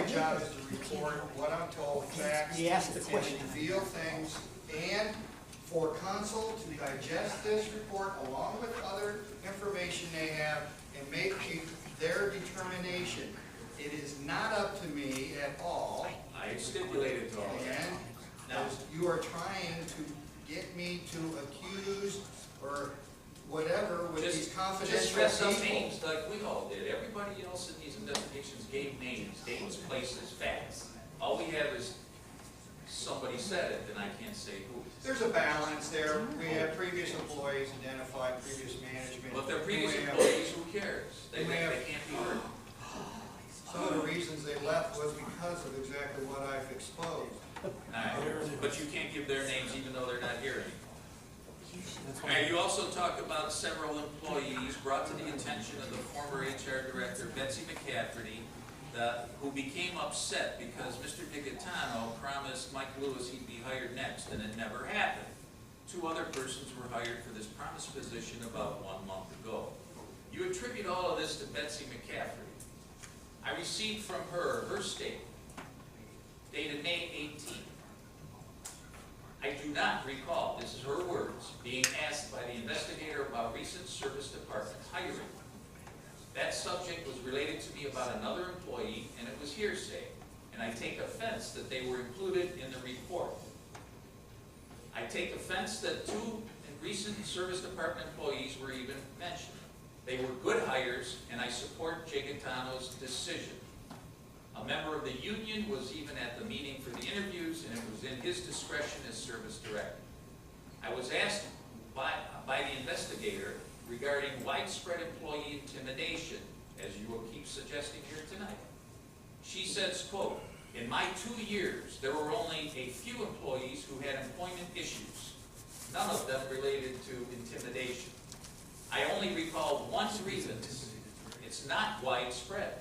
job is to report what I'm told, facts, He asked the and question. reveal things, and for council to digest this report along with other information they have and make their determination. It is not up to me at all. I stipulated to all that. And as you are trying to get me to accuse or whatever with these Just confidential dress up people. names like we all did. Everybody else in these investigations gave names, dates, places, facts. All we have is somebody said it, and I can't say who. There's a balance there. We have previous employees identified, previous management. But they're previous We have- employees, who cares? They we have- can't be hurt. Some of the reasons they left was because of exactly what I've exposed. But you can't give their names even though they're not here anymore. And you also talk about several employees brought to the attention of the former HR director, Betsy McCafferty, who became upset because Mr. DiGaetano promised Mike Lewis he'd be hired next, and it never happened. 2 other persons were hired for this promised position about 1 month ago. You attribute all of this to Betsy McCafferty. I received from her statement, dated May 18th. I do not recall, this is her words, being asked by the investigator about recent service department hiring. That subject was related to me about another employee, and it was hearsay, and I take offense that they were included in the report. I take offense that 2 recent service department employees were even mentioned. They were good hires, and I support Gaetano's decision. A member of the union was even at the meeting for the interviews, and it was in his discretion as service director. I was asked by the investigator regarding widespread employee intimidation, as you will keep suggesting here tonight. She says, quote, "In my 2 years, there were only a few employees who had employment issues, none of them related to intimidation. I only recall one grievance. It's not widespread.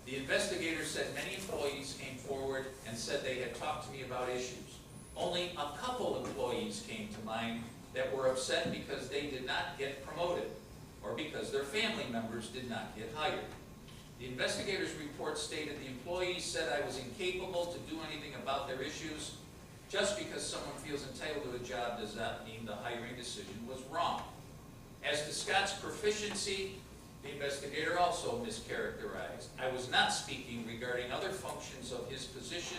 The investigator said many employees came forward and said they had talked to me about issues. Only a couple employees came to mind that were upset because they did not get promoted or because their family members did not get hired. The investigator's report stated the employees said I was incapable to do anything about their issues. Just because someone feels entitled to a job does not mean the hiring decision was wrong. As to Scott's proficiency, the investigator also mischaracterized. I was not speaking regarding other functions of his position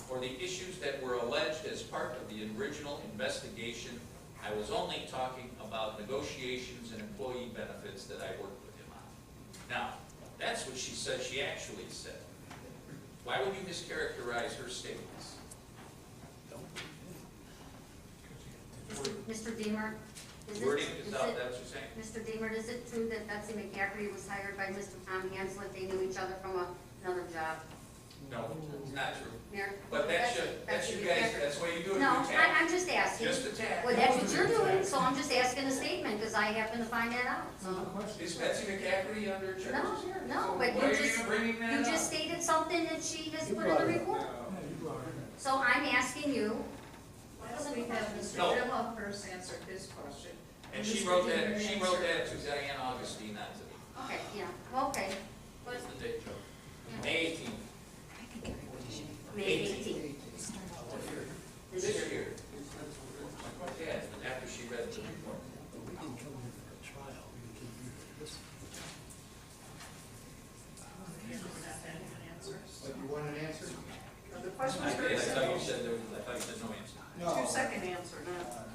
or the issues that were alleged as part of the original investigation. I was only talking about negotiations and employee benefits that I worked with him on." Now, that's what she said she actually said. Why would you mischaracterize her statements? Mr. Deemer, Wording is out, that's what you're saying? Mr. Deemer, is it true that Betsy McCafferty was hired by Mr. Tom Hansel if they knew each other from another job? No, it's not true. Mayor? But that's you guys, that's what you do. No, You attack. I'm just asking. Just attack. Well, that's what you're doing, so I'm just asking a statement, because I happen to find that out, so. Is Betsy McCafferty under charges here? No, but Why are you you just, even bringing that you up? just stated something that she has put in the report. So I'm asking you, Why don't we have Mr. No. Dillon first answer his question? And she Mr. wrote Deemer that, she answer. wrote that to Diane Augustine, not to me. okay, yeah, okay, What's the date, Joe? May 18th. May 18th. This year. Yeah, after she read the report. But you want an answer? The question I was did, very I thought simple. you said no answer. No. 2-second answer, not.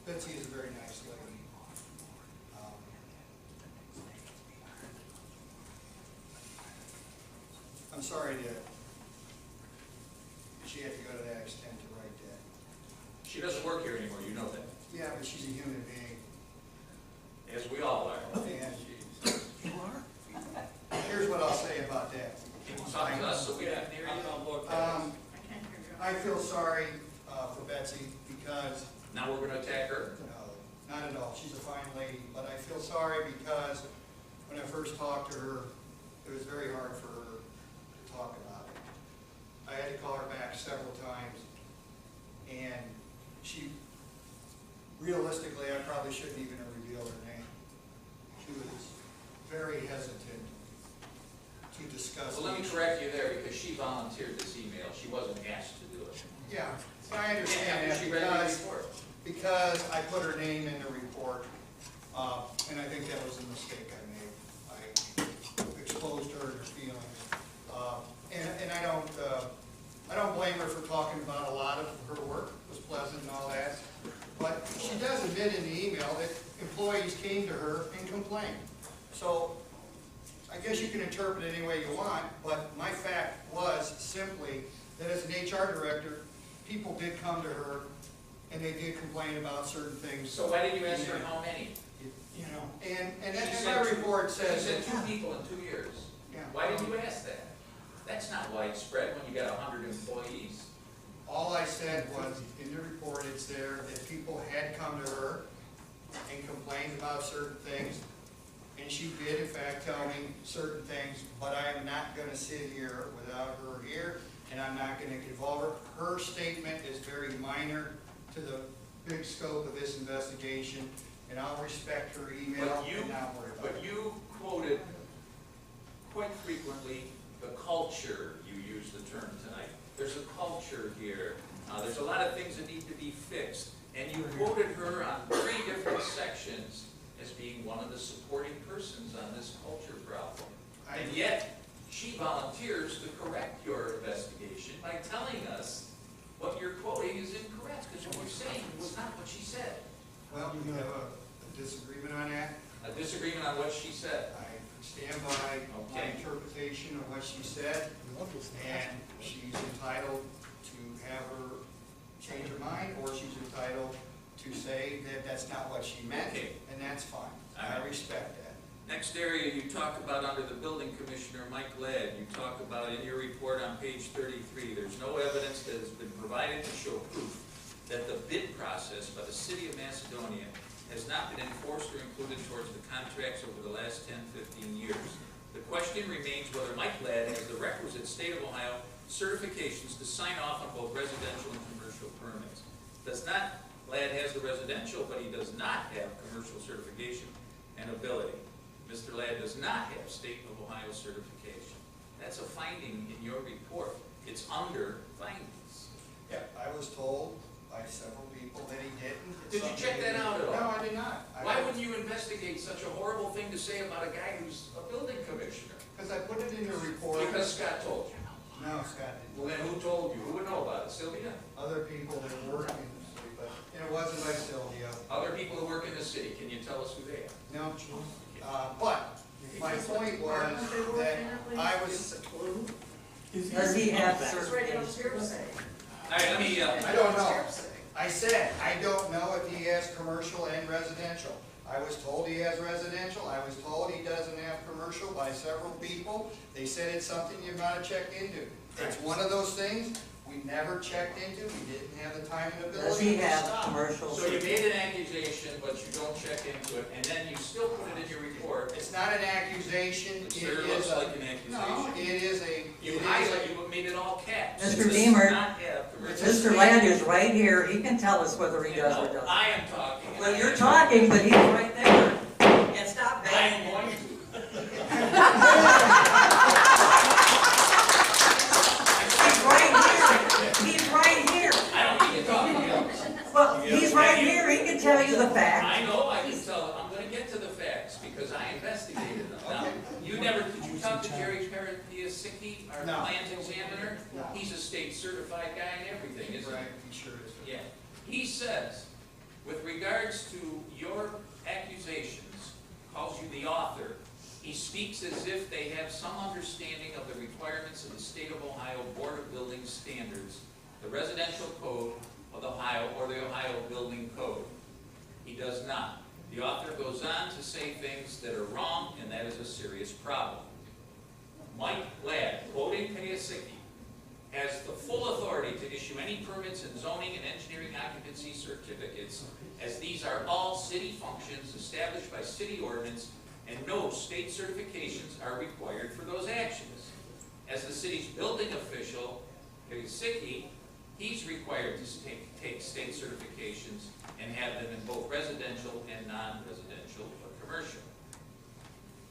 Betsy is a very nice lady. I'm sorry that she had to go to that extent to write that. She doesn't work here anymore, you know that, Yeah, but she's a human being. as we all are. And here's what I'll say about that. Can you talk to us so we can hear you? Um, I can't hear you. I feel sorry for Betsy because, Now we're gonna attack her? no, not at all, she's a fine lady, but I feel sorry because when I first talked to her, it was very hard for her to talk about it. I had to call her back several times, and she, realistically, I probably shouldn't even have revealed her name. She was very hesitant to discuss. Well, let me these. correct you there, because she volunteered this email, she wasn't asked to do it. Yeah, I understand After that she read the because, report. because I put her name in the report, and I think that was a mistake I made. I exposed her to feelings. And I don't blame her for talking about a lot of her work, it was pleasant and all that. But she does admit in the email that employees came to her and complained. So I guess you can interpret it any way you want, but my fact was simply that as an HR director, people did come to her and they did complain about certain things. So why didn't you ask her how many? You know, and She that said my two- report She says. said 2 people in 2 years. Yeah. Why didn't you ask that? That's not widespread when you got 100 employees. All I said was, in the report, it's there, that people had come to her and complained about certain things. And she did in fact tell me certain things, but I am not gonna sit here without her here, and I'm not gonna involve her. Her statement is very minor to the big scope of this investigation, and I'll respect her email and not worry about But it. you quoted quite frequently the culture, you used the term tonight. There's a culture here. There's a lot of things that need to be fixed. And you quoted her on 3 different sections as being one of the supporting persons on this culture problem. And yet, she volunteers to correct your investigation by telling us what you're quoting is incorrect, because what you're saying was not what she said. Well, you have a disagreement on that? A disagreement on what she said. I stand by my Okay. interpretation of what she said, and she's entitled to have her change her mind, or she's entitled to say that that's not what she meant, Okay. and that's fine. All I right. respect that. Next area you talk about under the building commissioner, Mike Ladd, you talk about in your report on page 33, there's no evidence that has been provided to show proof that the bid process by the city of Macedonia has not been enforced or included towards the contracts over the last 10, 15 years. The question remains whether Mike Ladd has the requisite state of Ohio certifications to sign off on both residential and commercial permits. Ladd has the residential, but he does not have commercial certification and ability. Mr. Ladd does not have state of Ohio certification. That's a finding in your report. It's under findings. Yeah, I was told by several people that he didn't. It's Did you something check that he- out at all? No, I did not. Why wouldn't you investigate such a horrible thing to say about a guy who's a building commissioner? Because I put it in the report. Because Scott told you. No, Scott didn't. Well, then who told you? Who would know about it? Sylvia? Other people that work in the city, but it wasn't by Sylvia. Other people who work in the city, can you tell us who they are? No, but my point was that I was, Does he have It's right on certification? hearsay. All right, let me, I don't know. I said, I don't know if he has commercial and residential. I was told he has residential, I was told he doesn't have commercial by several people. They said it's something you've got to check into. It's one of those things we never checked into, we didn't have the time and ability. Does he to have stop. commercial? so you made an accusation, but you don't check into it, and then you still put it in your report. It's not an accusation, It it sure is looks a. like an No, accusation. it is a. You it is highlight, a- you made it all caps. Mr. It does Beamer. not have commercial. Mr. Ladd is right here, he can tell us whether he does or No, doesn't. I am talking. Well, you're talking, but he's right there. And stop I'm banging. going to. He's right here, he's right here. I don't need to talk to you. Well, he's right here, he can tell you the facts. I know, I can tell, I'm gonna get to the facts, because I investigated them. Now, did you talk to Jerry Piasecki, our No. plans examiner? No. He's a state certified guy and everything, isn't he? Right, he sure is. Yeah. He says, with regards to your accusations, calls you the author, he speaks as if they have some understanding of the requirements of the State of Ohio Board of Building Standards, the Residential Code of Ohio, or the Ohio Building Code. He does not. The author goes on to say things that are wrong, and that is a serious problem. Mike Ladd, quoting Piasecki, has the full authority to issue any permits in zoning and engineering occupancy certificates, as these are all city functions established by city ordinance, and no state certifications are required for those actions. As the city's building official, Piasecki, he's required to take state certifications and have them in both residential and non-residential or commercial.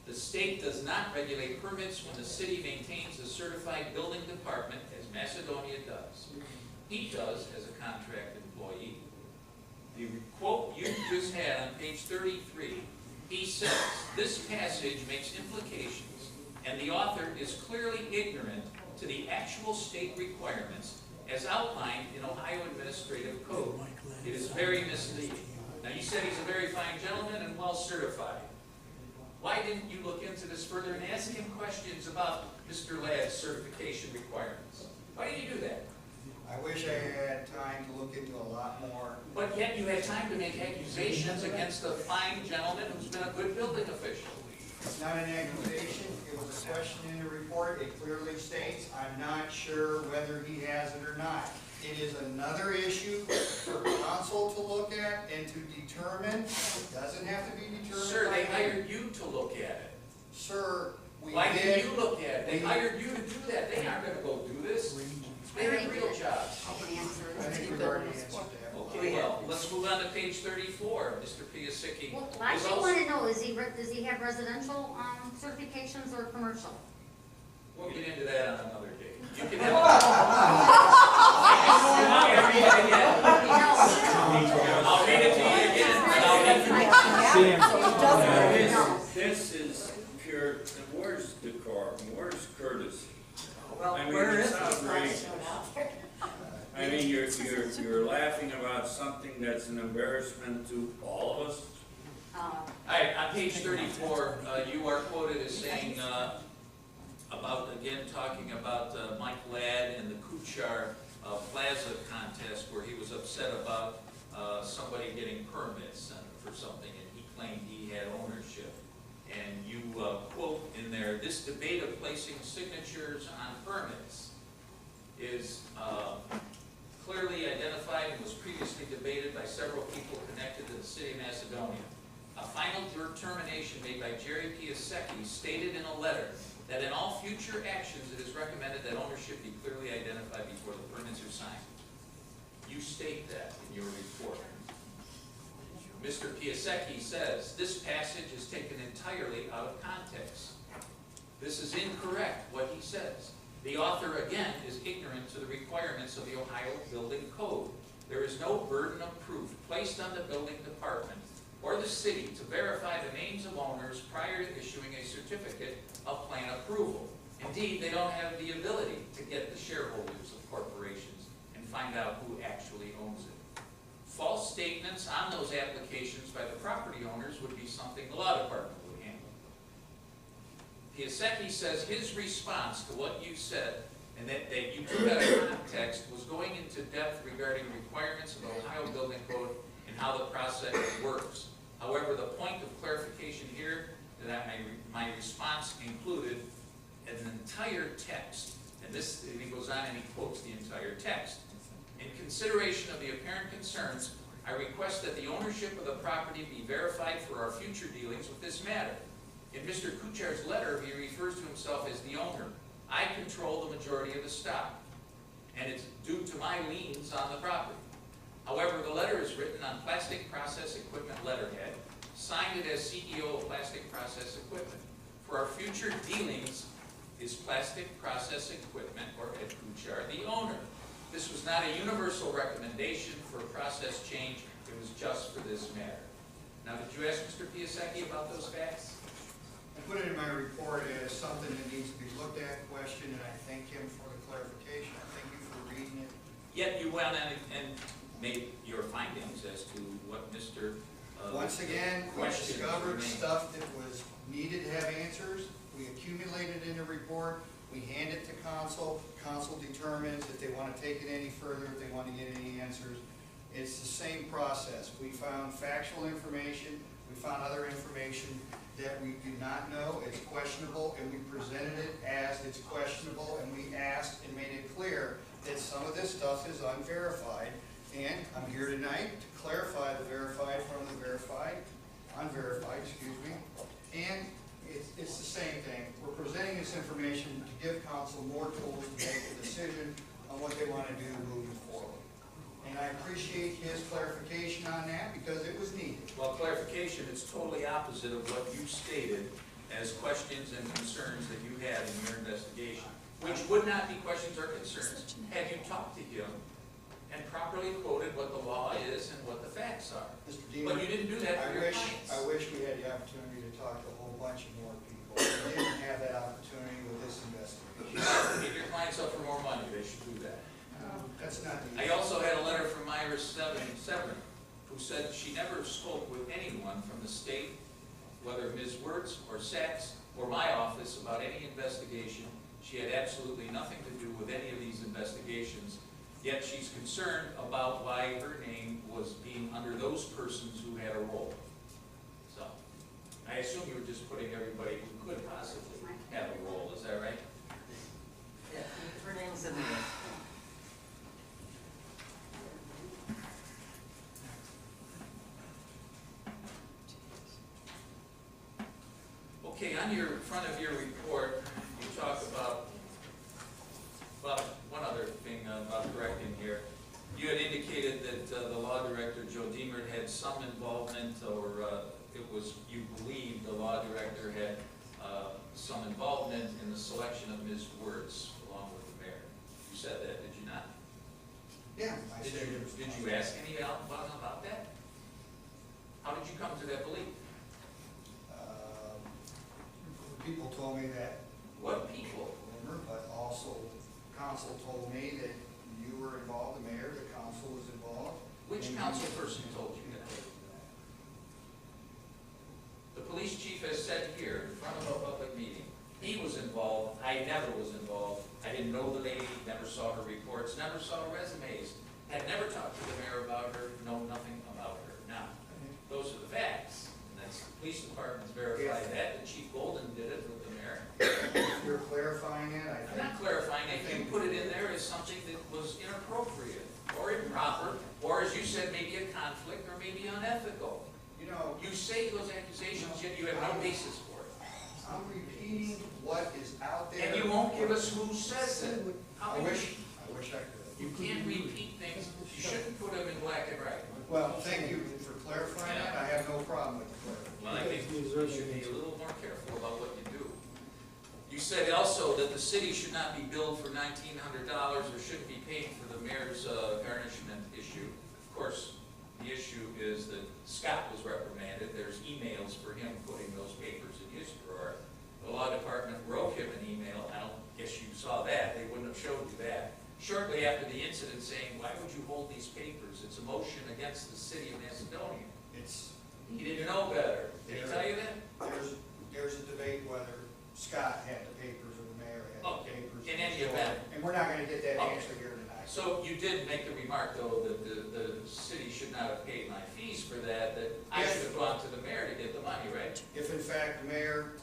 The state does not regulate permits when the city maintains a certified building department, as Macedonia does. He does as a contract employee. The quote you just had on page 33, he says, this passage makes implications, and the author is clearly ignorant to the actual state requirements as outlined in Ohio Administrative Code. It is very misleading. Now, you said he's a very fine gentleman and well certified. Why didn't you look into this further and ask him questions about Mr. Ladd's certification requirements? Why didn't you do that? I wish I had time to look into a lot more. But yet you had time to make accusations against a fine gentleman who's been a good building official. It's not an accusation, it was a question in the report, it clearly states, I'm not sure whether he has it or not. It is another issue for council to look at and to determine. It doesn't have to be determined. Sir, they by me. hired you to look at it. Sir, we Why did. didn't you look at it? They hired you to do that. They aren't gonna go do this. They have real jobs. I can answer I it. think we've already answered that. Okay, well, let's move on to page 34, Mr. Piasecki. Well, I is actually also- want to know, does he have residential, certifications or commercial? We'll get into that on another day. You can have. Want me to read it again? I'll read it to you again, and I'll read it. No. This is pure, where's decorum, where's courtesy? Well, I mean, where it's is he? outrageous. I mean, you're laughing about something that's an embarrassment to all of us. All right, on page 34, you are quoted as saying, about, again, talking about Mike Ladd and the Kuchar Plaza contest, where he was upset about somebody getting permits for something, and he claimed he had ownership. And you quote in there, this debate of placing signatures on permits is clearly identified and was previously debated by several people connected to the city of Macedonia. A final determination made by Jerry Piasecki stated in a letter that in all future actions it is recommended that ownership be clearly identified before the permits are signed. You state that in your report. Mr. Piasecki says, this passage is taken entirely out of context. This is incorrect, what he says. The author, again, is ignorant to the requirements of the Ohio Building Code. There is no burden of proof placed on the building department or the city to verify the names of owners prior to issuing a certificate of plan approval. Indeed, they don't have the ability to get the shareholders of corporations and find out who actually owns it. False statements on those applications by the property owners would be something the law department would handle. Piasecki says his response to what you said, and that you took out of context, was going into depth regarding requirements of the Ohio Building Code and how the process works. However, the point of clarification here, that my response included an entire text, and this, and he goes on and he quotes the entire text. In consideration of the apparent concerns, I request that the ownership of the property be verified for our future dealings with this matter. In Mr. Kuchar's letter, he refers to himself as the owner. I control the majority of the stock, and it's due to my liens on the property. However, the letter is written on plastic process equipment letterhead, signed it as CEO of Plastic Process Equipment. For our future dealings, is Plastic Process Equipment, or Ed Kuchar, the owner. This was not a universal recommendation for process change, it was just for this matter. Now, did you ask Mr. Piasecki about those facts? I put it in my report as something that needs to be looked at, questioned, and I thank him for the clarification. I thank you for reading it. Yet you went and made your findings as to what Mr. Once again, we questions discovered remain. stuff that was needed to have answers. We accumulated in a report. We hand it to council. Council determines if they want to take it any further, if they want to get any answers. It's the same process. We found factual information. We found other information that we do not know. It's questionable, and we presented it as it's questionable, and we asked and made it clear that some of this stuff is unverified. And I'm here tonight to clarify the verified from the verified, unverified, excuse me. And it's the same thing. We're presenting this information to give council more tools to make a decision on what they want to do moving forward. And I appreciate his clarification on that because it was needed. Well, clarification, it's totally opposite of what you stated as questions and concerns that you had in your investigation, which would not be questions or concerns had you talked to him and properly quoted what the law is and what the facts are. Mr. But Dean, you didn't do that for your clients. I wish we had the opportunity to talk to a whole bunch of more people. We didn't have that opportunity with this investigation. If your clients up for more money, they should do that. That's not the. I also had a letter from Iris Seven, who said she never spoke with anyone from the state, whether Ms. Wertz or Sachs or my office, about any investigation. She had absolutely nothing to do with any of these investigations, yet she's concerned about why her name was being under those persons who had a role. So, I assume you were just putting everybody who could possibly have a role, is that right? Yeah, her name's in there. Okay, on your front of your report, you talk about, well, one other thing about correcting here. You had indicated that the law director, Joe Deemer, had some involvement, or it was, you believed the law director had some involvement in the selection of Ms. Wertz along with the mayor. You said that, did you not? Yeah. I said it was- Did you ask any about that? How did you come to that belief? People told me that. What people? But also council told me that you were involved, the mayor, the council was involved. Which council person told you that? The police chief has said here in front of a public meeting, he was involved, I never was involved. I didn't know the lady, never saw her reports, never saw her resumes, had never talked to the mayor about her, know nothing about her. Now, those are the facts. And that's, the police department's verified that, and Chief Golden did it with the mayor. If you're clarifying it, I I'm think. not clarifying it, you put it in there as something that was inappropriate, or improper, or as you said, maybe a conflict, or maybe unethical. You know, You say those accusations, yet you have no basis for it. I'm repeating what is out there. And you won't give us who says it. How I can wish I could. You can't repeat things, you shouldn't put them in black and white. Well, thank you for clarifying that. I have no problem with the clarification. Well, I think you should be a little more careful about what you do. You said also that the city should not be billed for $1,900 or shouldn't be paid for the mayor's garnishment issue. Of course, the issue is that Scott was reprimanded. There's emails for him putting those papers in his drawer. The law department wrote him an email. I don't guess you saw that. They wouldn't have showed you that. Shortly after the incident saying, why would you hold these papers? It's a motion against the city of Macedonia. He didn't know better. Did he tell you that? There's a debate whether Scott had the papers or the mayor had the Okay, papers. in any event. And we're not gonna get that Okay. answer here tonight. So you did make the remark, though, that the city should not have paid my fees for that, that I Yes. should have gone to the mayor to get the money, right? If in fact the mayor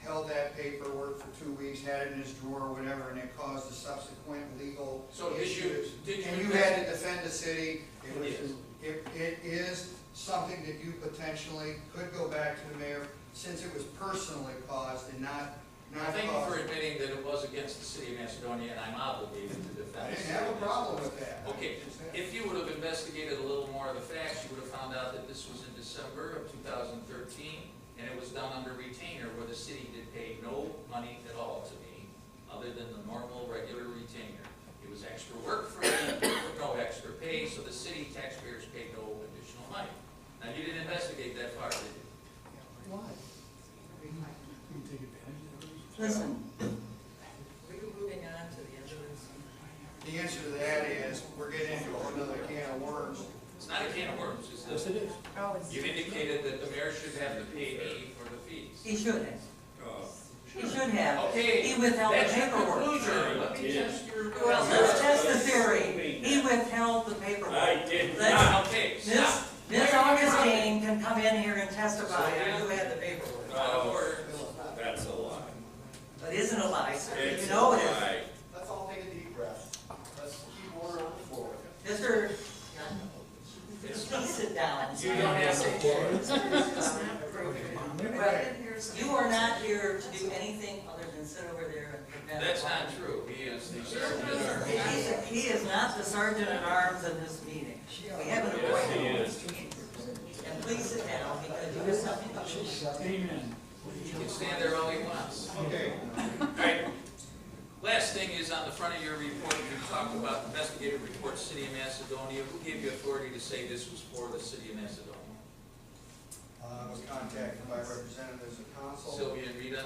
held that paperwork for 2 weeks, had it in his drawer or whatever, and it caused a subsequent legal So did you- issues. did you And you invest- had to defend the city, Yes. it is something that you potentially could go back to the mayor, since it was personally caused and not Thank you for caused. admitting that it was against the city of Macedonia, and I'm obligated to defend. I the didn't city have a of problem with that. Okay, if you would have investigated a little more of the facts, you would have found out that this was in December of 2013, and it was done under retainer, where the city did pay no money at all to me, other than the normal, regular retainer. It was extra work for me, no extra pay, so the city taxpayers paid no additional money. Now, you didn't investigate that far, did you? Why? Listen, we were moving on to the evidence. The answer to that is, we're getting into another can of worms. It's not a can of worms, it's this. Oh, it's. You've indicated that the mayor should have to pay me for the fees. He should have. Oh, He should have. Okay, He withheld the that's your paperwork. conclusion. Let me test your. Well, let's test the theory. He withheld the paperwork. I did Let's- not. Okay, stop. Miss Augustine can come in here and testify that you had the paperwork. Out of order. That's a lie. But isn't a lie, sir. It's You know a it is. lie. Let's all take a deep breath. Let's keep order on the floor. Mr. Please sit down. You don't have to. It's not appropriate. Well, you are not here to do anything other than sit over there and prevent. That's not true. He is the sergeant at arms. He is not the sergeant at arms in this meeting. We have an Yes, he appointment. is. And please sit down because you have something to do. Amen. He can stand there all he wants. Okay, All right. Last thing is on the front of your report, you talked about investigative report, City of Macedonia. Who gave you authority to say this was for the City of Macedonia? I was contacted by representatives of council. Sylvia and Rita?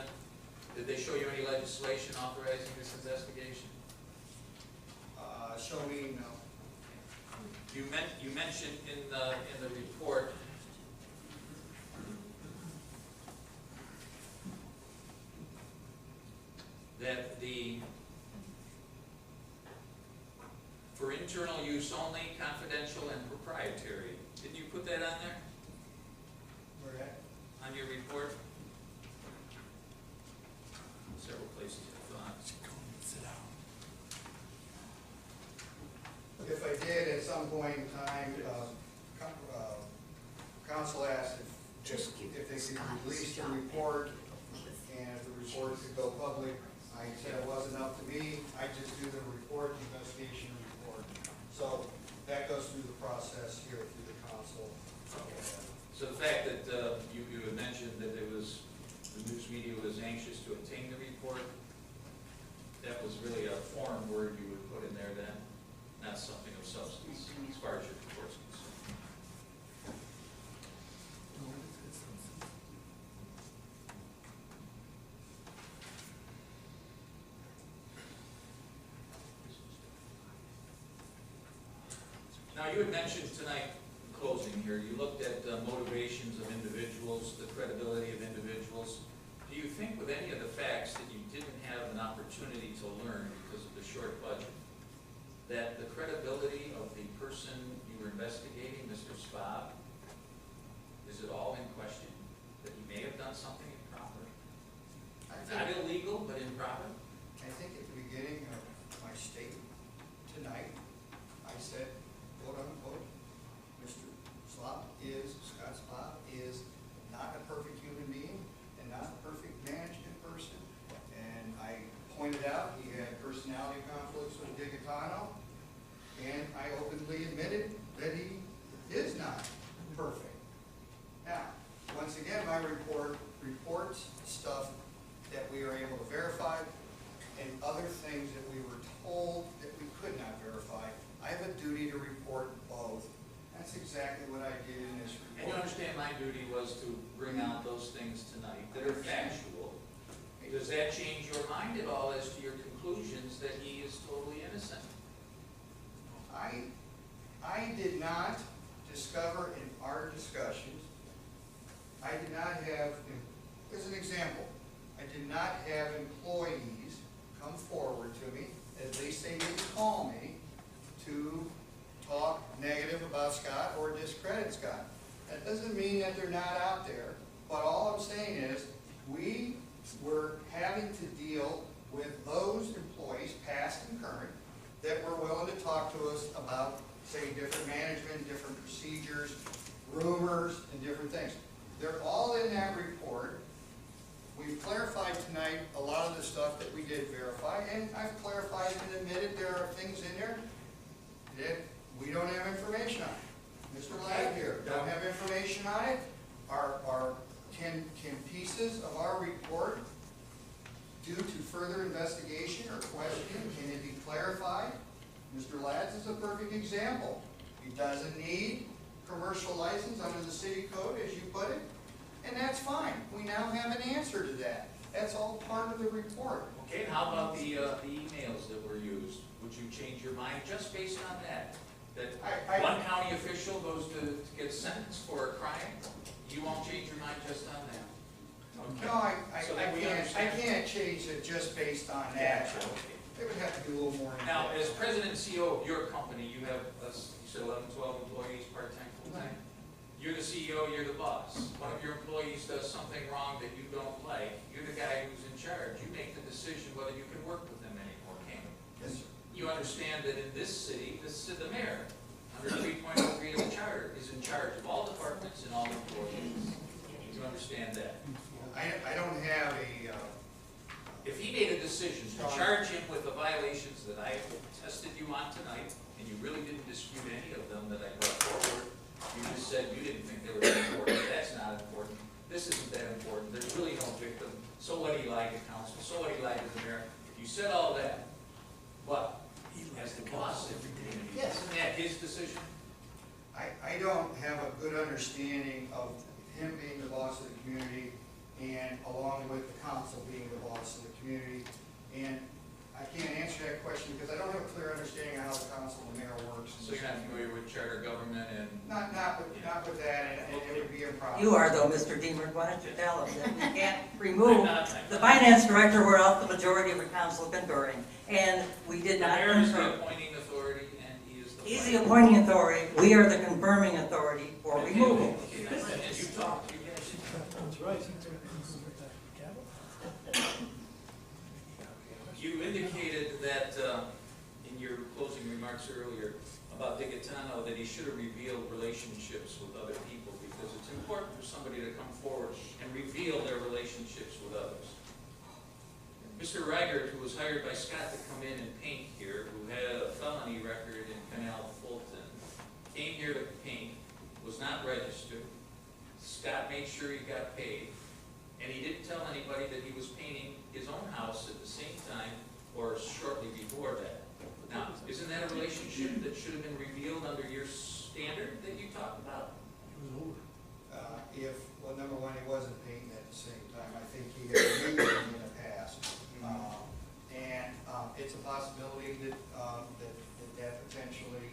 Did they show you any legislation authorizing this investigation? Show me, no. You mentioned in the report that for internal use only, confidential and proprietary. Didn't you put that on there, Where at? on your report? Several places I thought. If I did, at some point in time, council asked if they could release the report, and if the report could go public. I said it wasn't up to me, I just do the report, the investigation report. So that goes through the process here through the council. So the fact that you had mentioned that the news media was anxious to obtain the report, that was really a foreign word you would put in there then, not something of substance, as far as your report's concerned. Now, you had mentioned tonight, in closing here, you looked at motivations of individuals, the credibility of individuals. Do you think with any of the facts that you didn't have an opportunity to learn because of the short budget, that the credibility of the person you were investigating, Mr. Spab, is it all in question? That he may have done something improper? Not illegal, but improper? I think at the beginning of my statement tonight, I said, quote unquote, Mr. Scott Slop is not a perfect human being and not a perfect management person. And I pointed out he had personality conflicts with Digitano, and I openly admitted that he is not perfect. Now, once again, my report reports stuff that we are able to verify and other things that we were told that we could not verify. I have a duty to report both. That's exactly what I did in this And you report. understand my duty was to bring out those things tonight that are factual. Does that change your mind at all as to your conclusions that he is totally innocent? I did not discover in our discussions, I did not have, as an example, I did not have employees come forward to me, at least they didn't call me, to talk negative about Scott or discredit Scott. That doesn't mean that they're not out there, but all I'm saying is, we were having to deal with those employees, past and current, that were willing to talk to us about, say, different management, different procedures, rumors, and different things. They're all in that report. We've clarified tonight a lot of the stuff that we did verify, and I've clarified and admitted there are things in there that we don't have information on. Mr. Ladd here, don't have information on it. Can pieces of our report, due to further investigation or questioning, can it be clarified? Mr. Ladd's is a perfect example. He doesn't need commercial license under the city code, as you put it, and that's fine. We now have an answer to that. That's all part of the report. Okay, and how about the emails that were used? Would you change your mind just based on that? That one county official goes to get sentenced for a crime, you won't change your mind just on that? Okay. No, So that we I understand. can't change it just based on that. Gotcha, okay. It would have to be a little more. Now, as president and CEO of your company, you have, you said 11, 12 employees, part-time, full-time. You're the CEO, you're the boss. One of your employees does something wrong that you don't like, you're the guy who's in charge. You make the decision whether you can work with them anymore, can't you? Yes, sir. You understand that in this city, the mayor, under 3.03 of the charter, is in charge of all departments and all employees. You understand that? I don't have a, If he made a decision to charge him with the violations that I tested you on tonight, and you really didn't dispute any of them that I brought forward, you just said you didn't think they were important, that's not important. this isn't that important, there's really no victim, so what he lied to council, so what he lied to the mayor. You said all that, but as the boss of the community, isn't that his decision? I don't have a good understanding of him being the boss of the community and along with the council being the boss of the community. And I can't answer that question because I don't have a clear understanding of how the council and the mayor works. So you're not familiar with charter government and? Not with that, and it would be improper. You are though, Mr. Deemer, why don't you tell him that we can't remove the finance director without the majority of the council concurring? And we did The not mayor is the confirm. appointing authority and he is the. He's the appointing authority, we are the confirming authority for Okay, removal. okay, and you talked, you guys. That's right. You indicated that in your closing remarks earlier about Digatano, that he should have revealed relationships with other people because it's important for somebody to come forward and reveal their relationships with others. Mr. Reichert, who was hired by Scott to come in and paint here, who had a felony record in Canal Fulton, came here to paint, was not registered. Scott made sure he got paid, and he didn't tell anybody that he was painting his own house at the same time or shortly before that. Now, isn't that a relationship that should have been revealed under your standard that you talked about? Well, number one, he wasn't painting at the same time. I think he had been painting in the past. It's a possibility that potentially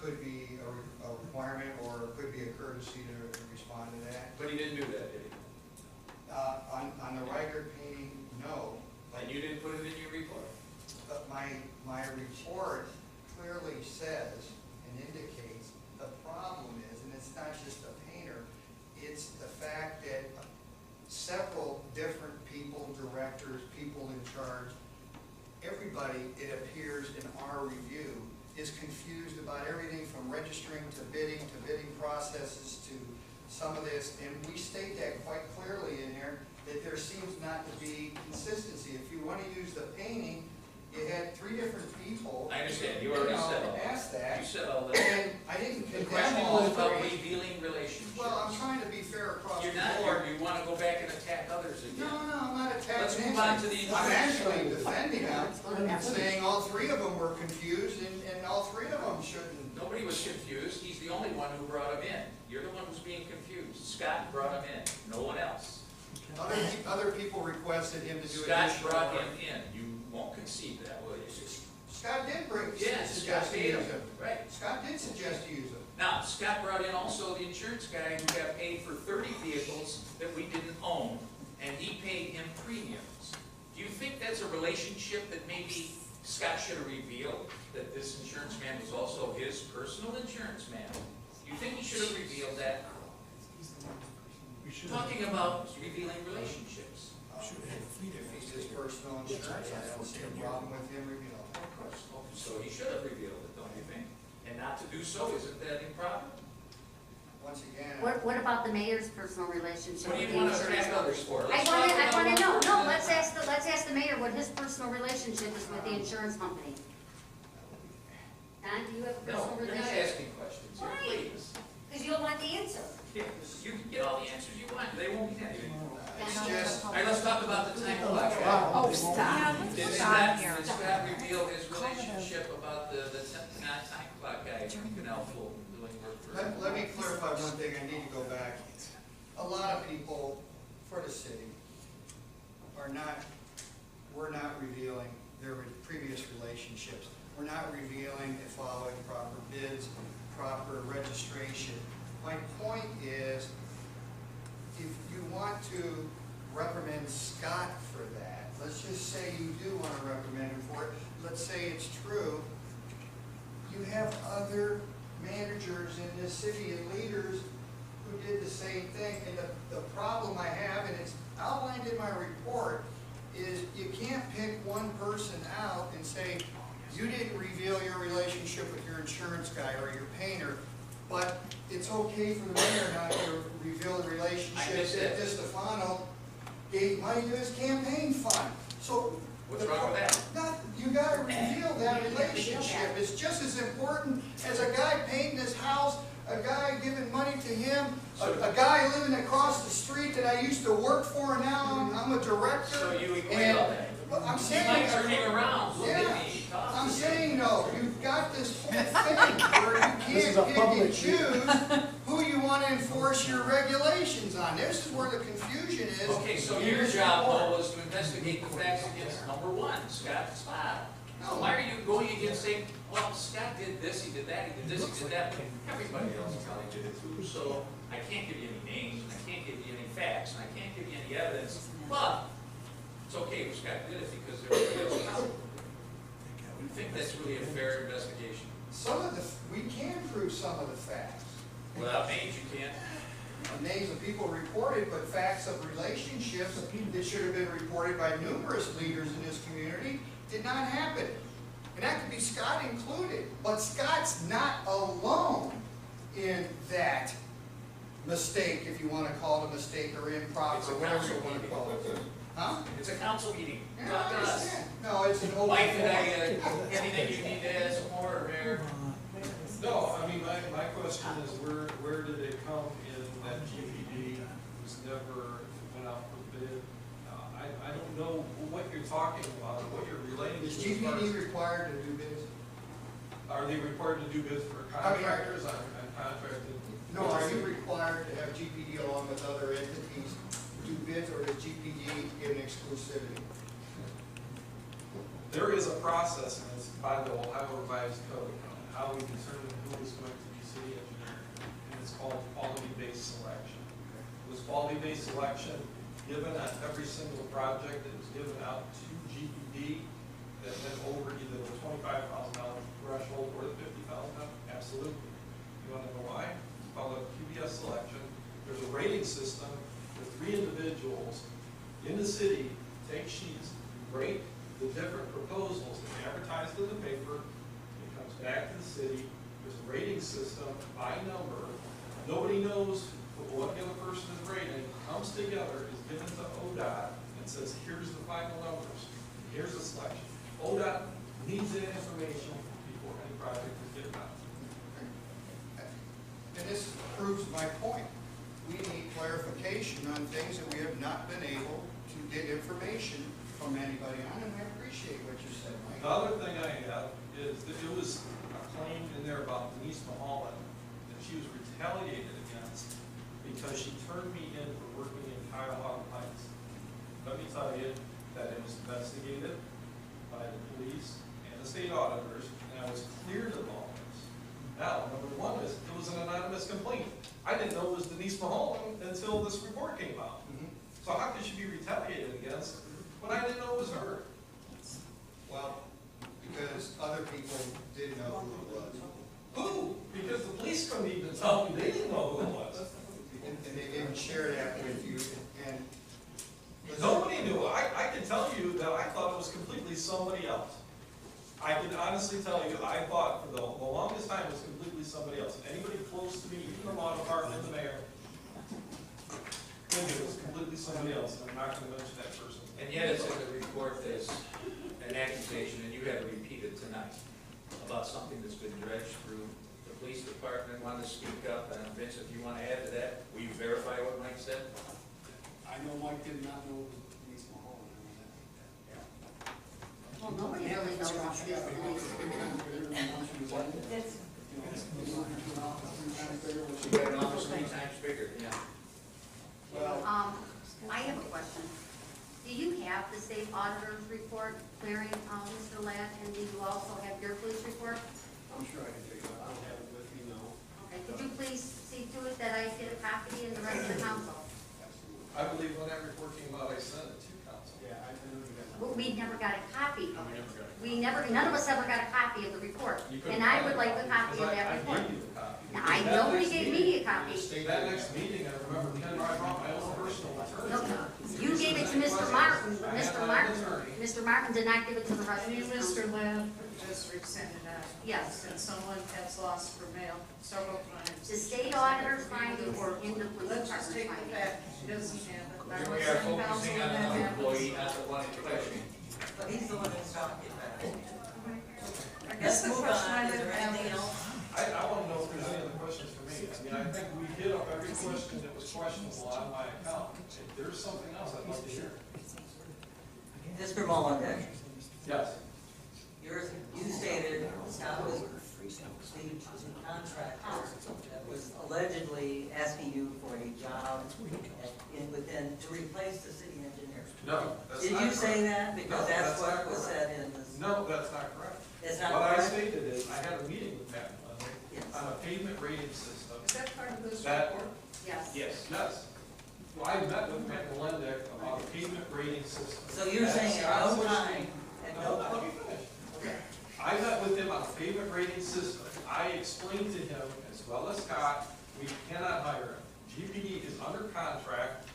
could be a requirement or could be a courtesy to respond to that. But he didn't do that, did he? On the Reichert painting, no. And you didn't put it in your report? But my report clearly says and indicates the problem is, and it's not just the painter, it's the fact that several different people, directors, people in charge, everybody, it appears in our review, is confused about everything from registering to bidding processes to some of this, and we state that quite clearly in there, that there seems not to be consistency. If you want to use the painting, you had 3 different people. I understand, you already said all that. Asked that. You said all that. And I didn't The condemn question all was about 3. revealing relationships. Well, I'm trying to be fair across the You're not, board. you want to go back and attack others again. No, I'm not attacking. Let's move on to the. I'm actually defending them. I'm saying all 3 of them were confused and all 3 of them shouldn't. Nobody was confused, he's the only one who brought him in. You're the one who's being confused. Scott brought him in, no one else. Other people requested him to do Scott additional brought work. him in, you won't concede that, will you? Scott did Yes, suggest Scott to paid use him, him. right. Scott did suggest to use him. Now, Scott brought in also the insurance guy who got paid for 30 vehicles that we didn't own, and he paid him premiums. Do you think that's a relationship that maybe Scott should have revealed, that this insurance man was also his personal insurance man? Do you think he should have revealed that? Talking about revealing relationships. If he's his personal insurance, I don't see a problem with him revealing. Of course. So he should have revealed it, don't you think? And not to do so, isn't that improper? Once again. What about the mayor's personal relationship What do with you the want to insurance attack company? others for? I Let's talk want about to know, one no, person. let's ask the mayor what his personal relationship is with the insurance company. Don, do you have a personal No, you're not relationship? asking questions here, Why? please. Because you don't want the answer. Yeah, you can get all the answers you want, they won't be happy. It's just, All right, let's talk about the time clock. Oh, stop. Did Scott reveal his relationship about the time clock guy from Canal Fulton doing work for? let me clarify one thing, I need to go back. A lot of people for the city we're not revealing their previous relationships. We're not revealing and following proper bids, proper registration. My point is, if you want to reprimand Scott for that, let's just say you do want to reprimand him for it, let's say it's true, you have other managers in this city and leaders who did the same thing, and the problem I have, and it's outlined in my report, is you can't pick one person out and say, you didn't reveal your relationship with your insurance guy or your painter, but it's okay for the mayor not to reveal the relationship that DiStefano gave money to his campaign fund. So What's wrong with that? you gotta reveal that relationship. It's just as important as a guy painting his house, a guy giving money to him, a guy living across the street used to work for, and now I'm a director. So you equate and- all that. Well, I'm See, saying. Mike's turning around, look Yeah. at me. talk I'm to me. saying though, you've got this whole thing where you This is can't a pick public and choose who you want to enforce your regulations on. This is where the confusion is. Okay, so in your this job, report. though, was to investigate the facts against number one, Scott Spot. No. Why are you going against saying, well, Scott did this, he did that, he did this, he did that, but everybody else probably did it too, so I can't give you any names, and I can't give you any facts, and I can't give you any evidence, but it's okay if Scott did it because everybody else did it. You think that's really a fair investigation? We can prove some of the facts. Without names, you can't. Names of people reported, but facts of relationships that should have been reported by numerous leaders in this community did not happen. And that could be Scott included, but Scott's not alone in that mistake, if you want to call it a mistake or improper, It's a or whatever you council want to meeting. call it. Huh? It's a council meeting. Yeah, Talk I to us. understand. No, it's an open Mike, did forum. anything you need to ask more, or Mayor? No, I mean, my question is, where did it come in that GPD was never went out for bid? I don't know what you're talking about, what you're relating to. Is as far GPD as- required to do bids? Are they required to do bids for contractors on contracted? No, are you required to have GPD along with other entities do bids, or does GPD give an exclusivity? There is a process, and it's by the Ohio Revised Code, on how we determine who is going to be city engineer, and it's called quality-based selection. It was quality-based selection given on every single project that was given out to GPD that went over either the $25,000 threshold or the $50,000? Absolutely. You want to know why? It's called a QBS selection. There's a rating system where 3 individuals in the city take sheets, rate the different proposals, and advertise in the paper. It comes back to the city. There's a rating system by number. Nobody knows what the other person is rating. It comes together, is given to ODOT, and says, here's the final numbers. Here's the selection. ODOT needs that information before any project is given out. And this proves my point. We need clarification on things that we have not been able to get information from anybody on, and I appreciate what you said, The Mike. other thing I have is that it was a claim in there about Denise Mahalan, that she was retaliated against because she turned me in for working in Cuyahoga Heights. Let me tell you that it was investigated by the police and the state auditors, and I was cleared of all this. Now, number one is, it was an anonymous complaint. I didn't know it was Denise Mahalan until this report came out. So how could she be retaliated against when I didn't know it was her? Well, because other people did know who it was. Who? Because the police couldn't even tell me, they didn't know who it was. And they didn't share that with you, and. Nobody knew. I can tell you that I thought it was completely somebody else. I can honestly tell you, I thought for the longest time it was completely somebody else. Anybody close to me, even the law department, the mayor, it was completely somebody else, and I'm not gonna mention that person. And yet it's in the report as an accusation, and you had to repeat it tonight, about something that's been dredged through the police department. Want to speak up, and Vince, if you want to add to that, will you verify what Mike said? I know Mike did not know it was Denise Mahalan, I know that. Well, nobody really knows what it is. You got an office 3 times bigger, yeah. Well, I have a question. Do you have the state auditor's report clearing, Mr. Ladd, and do you also have your police report? I'm sure I can take it, I don't have it with me now. Okay, could you please see to it that I get a copy and the rest of the council? I believe when that report came out, I sent it to council. Yeah, I know you got Well, we never got a copy of it. We never got it. None of us ever got a copy of the report. You couldn't And I find would it, like a copy of because that I report. gave you the copy. Now, I That nobody next gave meeting- me a copy. That next meeting, I remember Ken, I brought my own personal attorney. No, you gave it to Mr. Martin, but I had Mr. my Martin, attorney. Mr. Martin did not give it to the rest of You, the council. Mr. Lab, just rescinded that. Yes. And someone has lost for mail several times. The state auditor's findings were in the police Let's just department's take the findings. fact, she doesn't have it. I Here was we are in council focusing when on that the happened. employee, not the one in question. But he's the one who's talking about it. I guess Let's the move question I on. Is didn't there have anything is, else? I want to know if there's any other questions for me. I mean, I think we hit up every question that was questionable on my account. If there's something else, I'd like to hear. Mr. Mollenbeck, Yes. you stated Scott was the contractor that was allegedly asking you for a job to replace the city engineer. No, that's Did not you correct. say that? Because No, that's that's not what was correct. said in this. No, that's not correct. It's not What I correct? stated is, I had a meeting with Matt Yes. on a pavement rating system. Is that part of this That- report? Yes. Yes. Yes. Well, I met with Matt Melendick about a pavement rating system. So you're saying at no time, at No, no let me finish. I met with him on a pavement rating system. I explained to him, as well as Scott, we cannot hire him. GPD is under contract.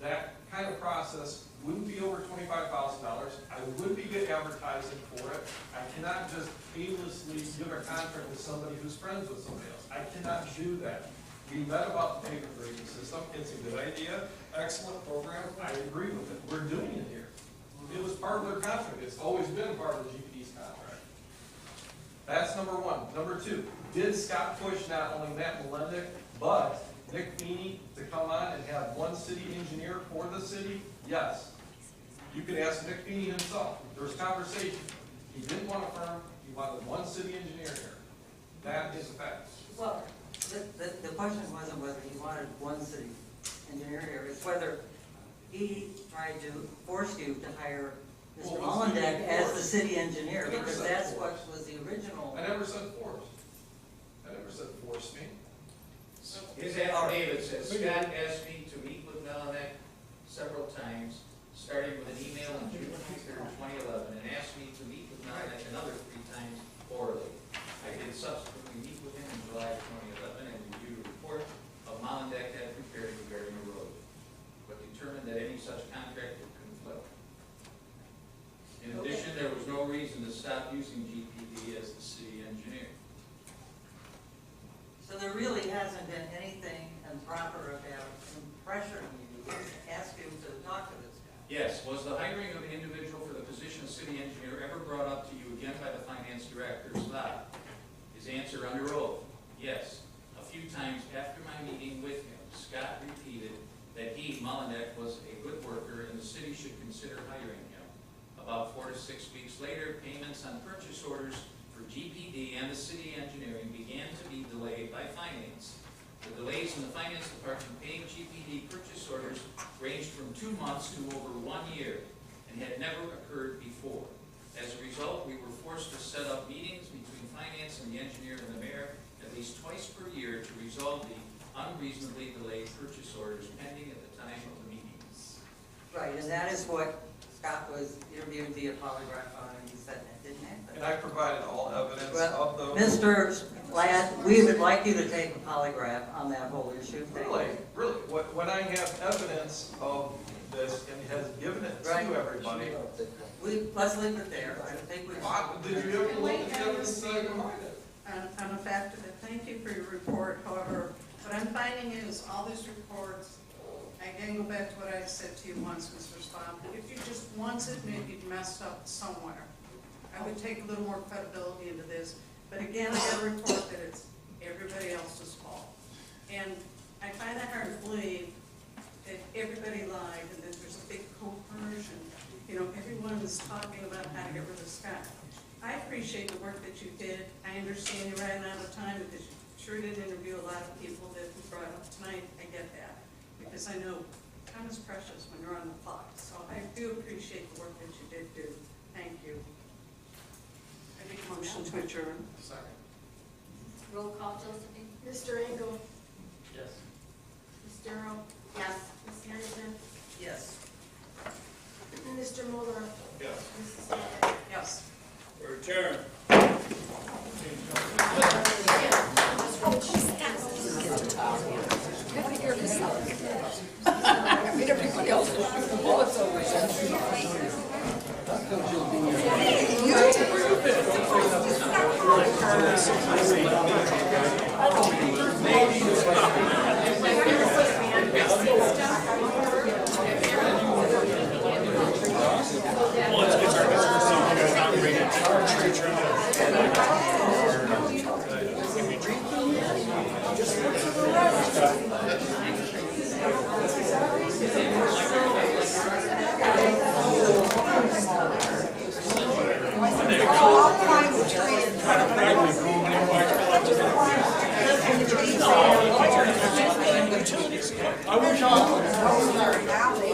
That kind of process wouldn't be over $25,000. I wouldn't be good advertising for it. I cannot just aimlessly give a contract to somebody who's friends with somebody else. I cannot do that. We met about the pavement rating system. It's a good idea, excellent program. I agree with it. We're doing it here. It was part of their contract. It's always been part of the GPD's contract. That's number one. Number two, did Scott push not only Matt Melendick, but Nick Feeney to come on and have one city engineer for the city? Yes. You could ask Nick Feeney himself. There was conversation. He didn't want a firm. He wanted one city engineer here. That is a fact. well, the question wasn't whether he wanted one city engineer here, it's whether he tried to force you to hire Mr. Well, was he Mollenbeck as the forced? city engineer, I never because said that's what forced. was the original. I never said forced. I never said force me. His affidavit says, Scott asked me to meet with Melanek several times, starting with an email on June 23rd, 2011, and asked me to meet with Melanek another 3 times orally. I did subsequently meet with him in July 2011 and reviewed a report of Melanek had prepared regarding the road, but determined that any such contract would conflict. In addition, there was no reason to stop using GPD as the city engineer. So there really hasn't been anything improper about him pressuring you to ask you to talk to this guy. Yes, was the hiring of an individual for the position of city engineer ever brought up to you again by the finance director, Scott? His answer under oath, yes. A few times after my meeting with him, Scott repeated that he, Mollenbeck, was a good worker and the city should consider hiring him. About 4 to 6 weeks later, payments on purchase orders for GPD and the city engineering began to be delayed by finance. The delays in the finance department paying GPD purchase orders ranged from 2 months to over 1 year and had never occurred before. As a result, we were forced to set up meetings between finance and the engineer and the mayor at least twice per year to resolve the unreasonably delayed purchase orders pending at the time of the meetings. Right, and that is what Scott was interviewed via polygraph on, and he said that didn't happen. And I provided all evidence Well, of those. Mr. Ladd, we would like you to take a polygraph on that whole issue. Thank you. Really, when I have evidence of this and has given it to Right. everybody. Let's leave it there. I think we. Did you ever look at the evidence that I provided? On the fact of it, thank you for your report, however, what I'm finding is all these reports, again, go back to what I said to you once, Mr. Spahn, if you just once admit you've messed up somewhere, I would take a little more credibility into this, but again, I got a report that it's everybody else's fault. And I find that hard to believe that everybody lied and that there's a big coercion. You know, everyone is talking about how to get rid of Scott. I appreciate the work that you did. I understand you ran out of time because you sure did interview a lot of people that you brought up tonight. I get that. Because I know time is precious when you're on the clock. So I do appreciate the work that you did do. Thank you. I make a motion to adjourn. Second. Roll call, Josephine? Mr. Engel, Yes. Ms. Darrow, Yes. Ms. Harrington, Yes. Mr. Mulder, Yes. Mrs. Smith. Yes. Return. climb the tree in front of I wish I was.